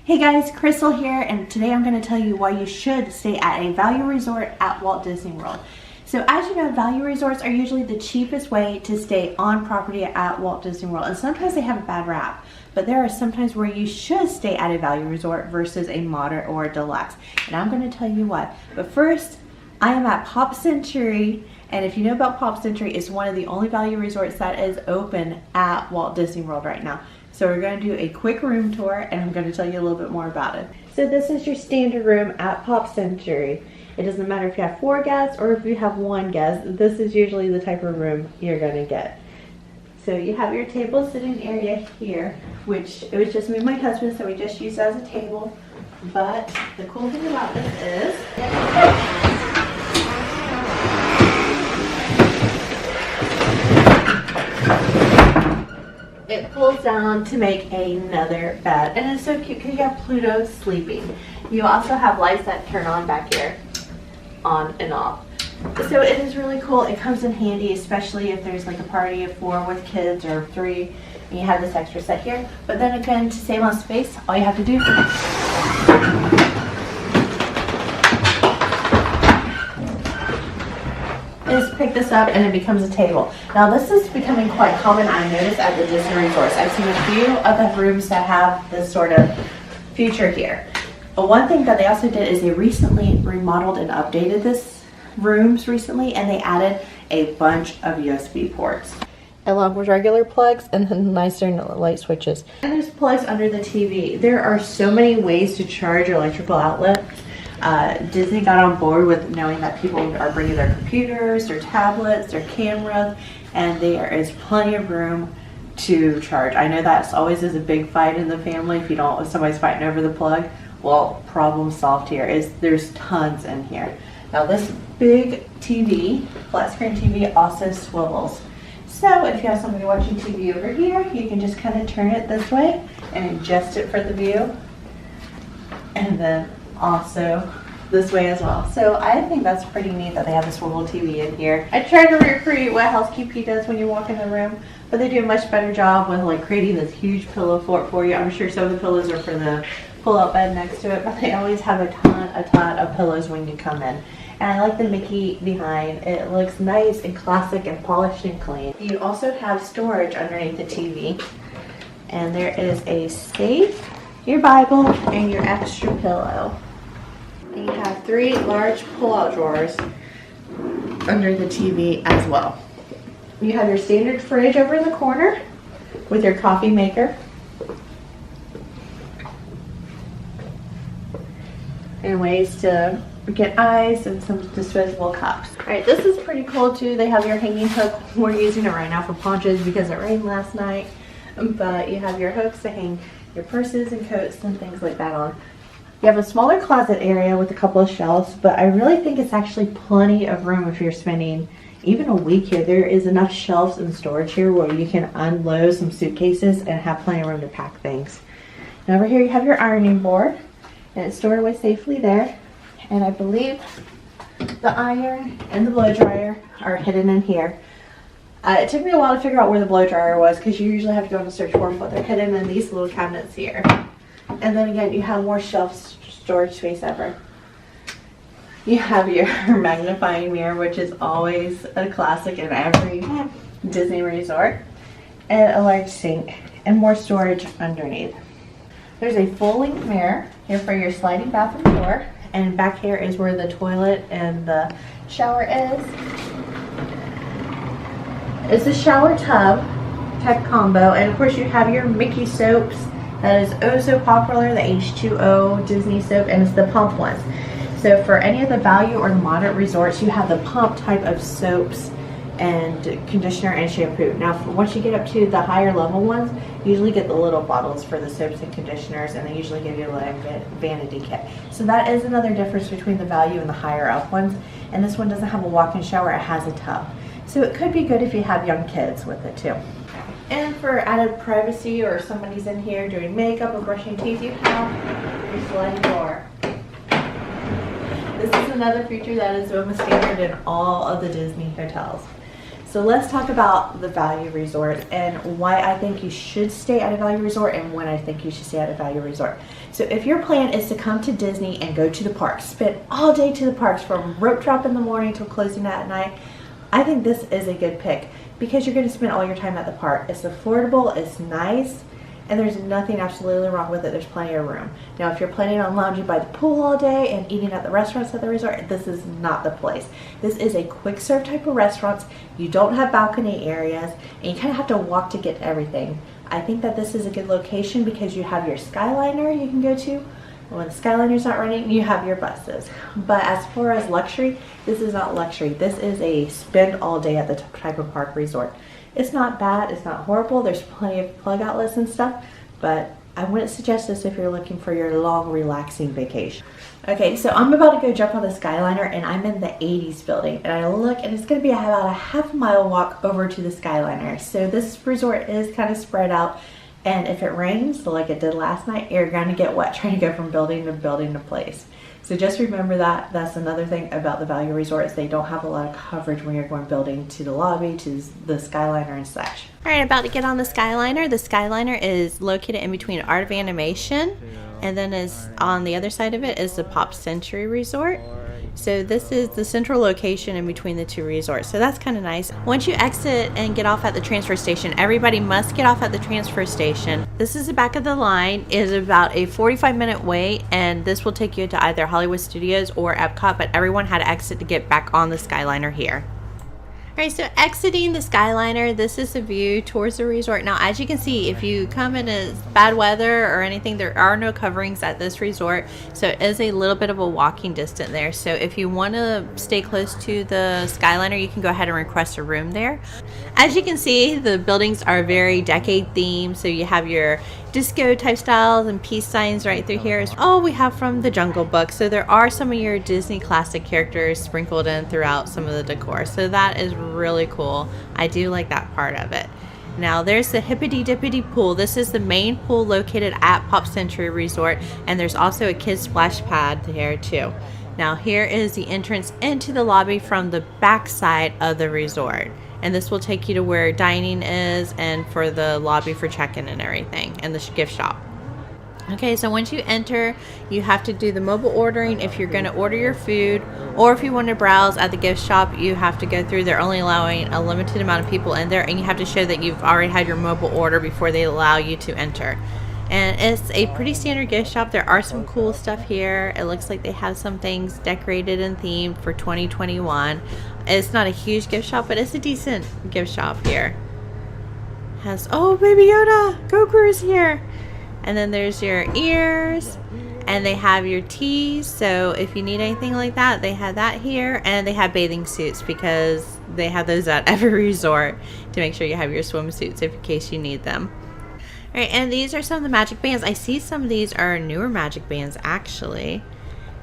Hey guys, Crystal here, and today I'm going to tell you why you should stay at a value resort at Walt Disney World. So as you know, value resorts are usually the cheapest way to stay on property at Walt Disney World, and sometimes they have a bad rap, but there are some times where you should stay at a value resort versus a moderate or a deluxe, and I'm going to tell you why. But first, I am at Pop Century, and if you know about Pop Century, it's one of the only value resorts that is open at Walt Disney World right now. So we're going to do a quick room tour, and I'm going to tell you a little bit more about it. So this is your standard room at Pop Century. It doesn't matter if you have 4 guests or if you have 1 guest. This is usually the type of room you're going to get. So you have your table sitting area here, which it was just me and my husband, so we just used it as a table. But the cool thing about this is it pulls down to make another bed, and it's so cute because you have Pluto sleeping. You also have lights that turn on back here, on and off. So it is really cool. It comes in handy, especially if there's like a party of 4 with kids or 3, and you have this extra set here. But then again, to save on space, all you have to do is pick this up and it becomes a table. Now this is becoming quite common, I noticed, at the Disney resorts. I've seen a few of the rooms that have this sort of feature here. But one thing that they also did is they recently remodeled and updated this rooms recently, and they added a bunch of USB ports along with regular plugs and then nicer light switches. And there's plugs under the TV. There are so many ways to charge your electrical outlet. Disney got on board with knowing that people are bringing their computers, their tablets, their cameras, and there is plenty of room to charge. I know that's always is a big fight in the family if somebody's fighting over the plug. Well, problem solved here. There's tons in here. Now this big TV, flat screen TV, also swivels. So if you have somebody watching TV over here, you can just kind of turn it this way and adjust it for the view. And then also this way as well. So I think that's pretty neat that they have a swivel TV in here. I try to recreate what housekeeping does when you walk in the room, but they do a much better job with like creating this huge pillow fort for you. I'm sure some of the pillows are for the pull-out bed next to it, but they always have a ton of pillows when you come in. And I like the Mickey behind. It looks nice and classic and polished and clean. You also have storage underneath the TV, and there is a safe, your Bible, and your extra pillow. And you have 3 large pull-out drawers under the TV as well. You have your standard fridge over in the corner with your coffee maker. And ways to get ice and some disposable cups. Alright, this is pretty cool too. They have your hanging hook. We're using it right now for ponchos because it rained last night. But you have your hooks to hang your purses and coats and things like that on. You have a smaller closet area with a couple of shelves, but I really think it's actually plenty of room if you're spending even a week here. There is enough shelves and storage here where you can unload some suitcases and have plenty of room to pack things. And over here you have your ironing board, and it's stored away safely there. And I believe the iron and the blow dryer are hidden in here. It took me a while to figure out where the blow dryer was because you usually have to go and search for them, but they're hidden in these little cabinets here. And then again, you have more shelf storage space ever. You have your magnifying mirror, which is always a classic in every Disney resort, and a large sink and more storage underneath. There's a full-length mirror here for your sliding bathroom door, and back here is where the toilet and the shower is. It's a shower tub type combo, and of course you have your Mickey soaps. That is oh so popular, the H2O Disney soap, and it's the pump ones. So for any of the value or the moderate resorts, you have the pump type of soaps and conditioner and shampoo. Now once you get up to the higher level ones, you usually get the little bottles for the soaps and conditioners, and they usually give you like a vanity kit. So that is another difference between the value and the higher up ones. And this one doesn't have a walk-in shower, it has a tub. So it could be good if you have young kids with it too. And for added privacy, or somebody's in here doing makeup or brushing teeth, you have your sliding door. This is another feature that is almost standard in all of the Disney hotels. So let's talk about the value resort and why I think you should stay at a value resort and when I think you should stay at a value resort. So if your plan is to come to Disney and go to the parks, spend all day to the parks from rope drop in the morning till closing at night, I think this is a good pick because you're going to spend all your time at the park. It's affordable, it's nice, and there's nothing absolutely wrong with it. There's plenty of room. Now, if you're planning on lounging by the pool all day and eating at the restaurants at the resort, this is not the place. This is a quick serve type of restaurants. You don't have balcony areas, and you kind of have to walk to get everything. I think that this is a good location because you have your Skyliner you can go to. When the Skyliner's not running, you have your buses. But as far as luxury, this is not luxury. This is a spend all day at the type of park resort. It's not bad, it's not horrible, there's plenty of plug outlets and stuff, but I wouldn't suggest this if you're looking for your long, relaxing vacation. Okay, so I'm about to go jump on the Skyliner and I'm in the 80s building and I look and it's gonna be about a half-mile walk over to the Skyliner. So this resort is kind of spread out, and if it rains, like it did last night, you're gonna get wet trying to go from building to place. So just remember that. That's another thing about the value resorts. They don't have a lot of coverage when you're going building to the lobby, to the Skyliner and such. All right, about to get on the Skyliner. The Skyliner is located in between Art of Animation, and then is on the other side of it is the Pop Century Resort. So this is the central location in between the two resorts. So that's kind of nice. Once you exit and get off at the transfer station, everybody must get off at the transfer station. This is the back of the line. It is about a 45-minute wait, and this will take you to either Hollywood Studios or Epcot, but everyone had to exit to get back on the Skyliner here. Alright, so exiting the Skyliner, this is the view towards the resort. Now, as you can see, if you come in bad weather or anything, there are no coverings at this resort, so it is a little bit of a walking distance there. So if you want to stay close to the Skyliner, you can go ahead and request a room there. As you can see, the buildings are very decade themed, so you have your disco type styles and peace signs right through here is all we have from the Jungle Book. So there are some of your Disney classic characters sprinkled in throughout some of the decor. So that is really cool. I do like that part of it. Now there's the Hippity Dippity pool. This is the main pool located at Pop Century Resort, and there's also a kids splash pad here too. Now here is the entrance into the lobby from the back side of the resort. And this will take you to where dining is and for the lobby for check-in and everything, and the gift shop. Okay, so once you enter, you have to do the mobile ordering if you're going to order your food, or if you want to browse at the gift shop, you have to go through. They're only allowing a limited amount of people in there, and you have to show that you've already had your mobile order before they allow you to enter. And it's a pretty standard gift shop. There are some cool stuff here. It looks like they have some things decorated and themed for 2021. It's not a huge gift shop, but it's a decent gift shop here. Has, oh, Baby Yoda, Goku's here. And then there's your ears, and they have your teas. So if you need anything like that, they have that here. And they have bathing suits because they have those at every resort to make sure you have your swimsuits in case you need them. All right, and these are some of the magic bands. I see some of these are newer magic bands actually.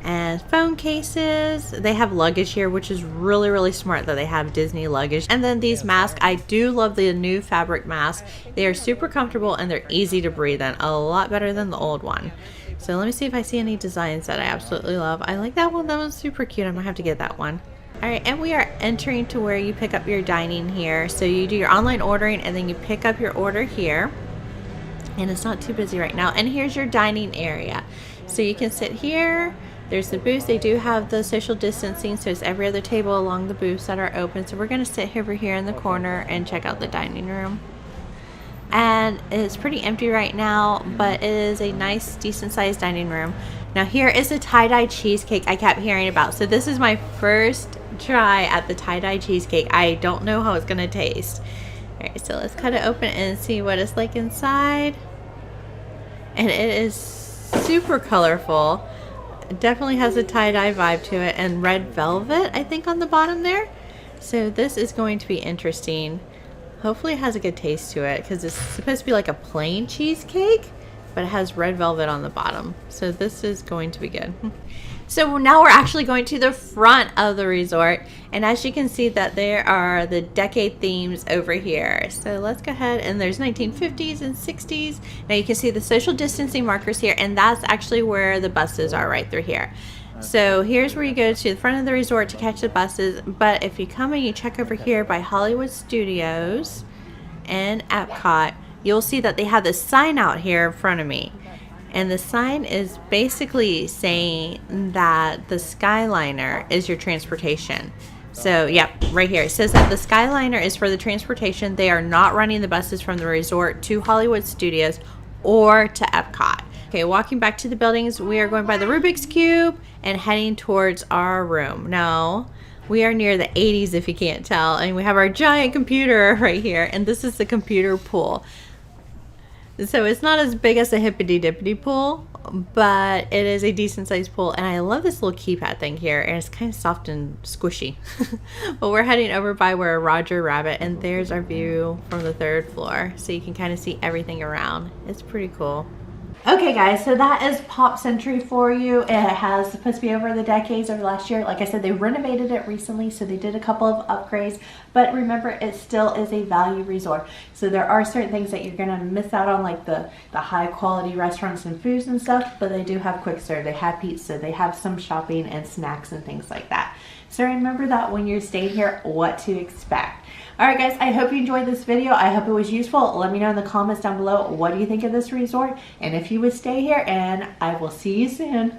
And phone cases. They have luggage here, which is really, really smart that they have Disney luggage. And then these masks. I do love the new fabric masks. They are super comfortable and they're easy to breathe in. A lot better than the old one. So let me see if I see any designs that I absolutely love. I like that one. That one's super cute. I might have to get that one. All right, and we are entering to where you pick up your dining here. So you do your online ordering and then you pick up your order here. And it's not too busy right now. And here's your dining area. So you can sit here. There's the booths. They do have the social distancing, so it's every other table along the booths that are open. So we're going to sit over here in the corner and check out the dining room. And it's pretty empty right now, but it is a nice, decent sized dining room. Now here is a tie-dye cheesecake I kept hearing about. So this is my first try at the tie-dye cheesecake. I don't know how it's going to taste. All right, so let's cut it open and see what it's like inside. And it is super colorful. It definitely has a tie-dye vibe to it, and red velvet I think on the bottom there. So this is going to be interesting. Hopefully it has a good taste to it because it's supposed to be like a plain cheesecake, but it has red velvet on the bottom. So this is going to be good. So now we're actually going to the front of the resort, and as you can see that there are the decade themes over here. So let's go ahead, and there's 1950s and 60s. Now you can see the social distancing markers here, and that's actually where the buses are right through here. So here's where you go to the front of the resort to catch the buses. But if you come and you check over here by Hollywood Studios and Epcot, you'll see that they have this sign out here in front of me. And the sign is basically saying that the Skyliner is your transportation. So, yep, right here. It says that the Skyliner is for the transportation. They are not running the buses from the resort to Hollywood Studios or to Epcot. Okay, walking back to the buildings, we are going by the Rubik's Cube and heading towards our room. Now, we are near the 80s if you can't tell, and we have our giant computer right here, and this is the computer pool. So it's not as big as a hippity dippity pool, but it is a decent sized pool, and I love this little keypad thing here, and it's kind of soft and squishy. But we're heading over by where Roger Rabbit, and there's our view from the 3rd floor, so you can kind of see everything around. It's pretty cool. Okay guys, so that is Pop Century for you. It has supposed to be over the decades, over the last year. Like I said, they renovated it recently, so they did a couple of upgrades. But remember, it still is a value resort. So there are certain things that you're gonna miss out on, like the high quality restaurants and foods and stuff, but they do have quick serve, they have pizza, they have some shopping and snacks and things like that. So remember that when you're staying here, what to expect. Alright guys, I hope you enjoyed this video. I hope it was useful. Let me know in the comments down below, what do you think of this resort? And if you would stay here, and I will see you soon.